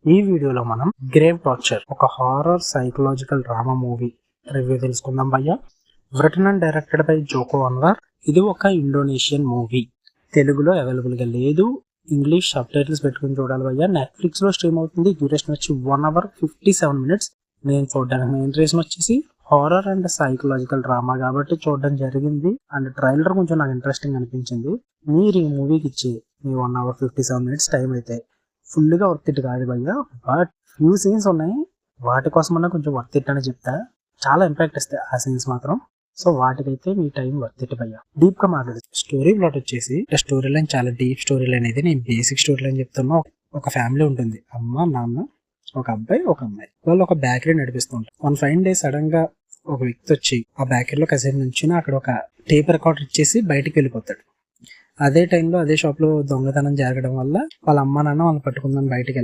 ఈ వీడియోలో మనం గ్రేవ్ టార్చర్ ఒక horror psychological drama movie review తెలుసుకుందాం భయ్య. Written and directed by Joko Anwar. ఇది ఒక ఇండోనేషియన్ మూవీ. తెలుగులో అవైలబుల్ గా లేదు. ఇంగ్లీష్ సబ్ టైటిల్స్ పెట్టుకుని చూడాలి భయ్య. నెట్ఫ్లిక్స్ లో స్ట్రీమ్ అవుతుంది. డ్యూరేషన్ వచ్చి 1 hour 57 minutes. నేను చూడడానికి మెయిన్ రీజన్ వచ్చేసి హారర్ అండ్ సైకలాజికల్ డ్రామా కాబట్టి చూడడం జరిగింది. అండ్ ట్రైలర్ కొంచెం నాకు ఇంట్రెస్టింగ్ అనిపించింది. మీరు ఈ మూవీకి ఇచ్చే మీ 1 hour 57 minutes టైం అయితే ఫుల్ గా వర్త్ ఇట్ కాదు భయ్య. బట్ ఫ్యూ సీన్స్ ఉన్నాయి, వాటి కోసమన్నా కొంచెం వర్త్ ఇట్ అని చెప్తా. చాలా ఇంపాక్ట్ ఇస్తాయి ఆ సీన్స్ మాత్రం. సో వాటికైతే మీ టైం వర్త్ ఇట్ భయ్య. డీప్ గా మాట్లాడు. స్టోరీ ప్లాట్ వచ్చేసి స్టోరీ లైన్ చాలా డీప్ స్టోరీ లైన్. అయితే నేను బేసిక్ స్టోరీ లైన్ చెప్తున్నా. ఒక ఫ్యామిలీ ఉంటుంది, అమ్మ నాన్న, ఒక అబ్బాయి ఒక అమ్మాయి. వాళ్ళు ఒక బేకరీ నడిపిస్తుంటారు. వన్ ఫైన్ డే సడన్ గా ఒక వ్యక్తి వచ్చి ఆ బేకరీలో కసేపు నుంచి అక్కడ ఒక టేప్ రికార్డర్ ఇచ్చేసి బయటికి వెళ్ళిపోతాడు. అదే టైంలో అదే షాప్ లో దొంగతనం జరగడం వల్ల వాళ్ళ అమ్మ నాన్న వాళ్ళని పట్టుకుందని బయటికి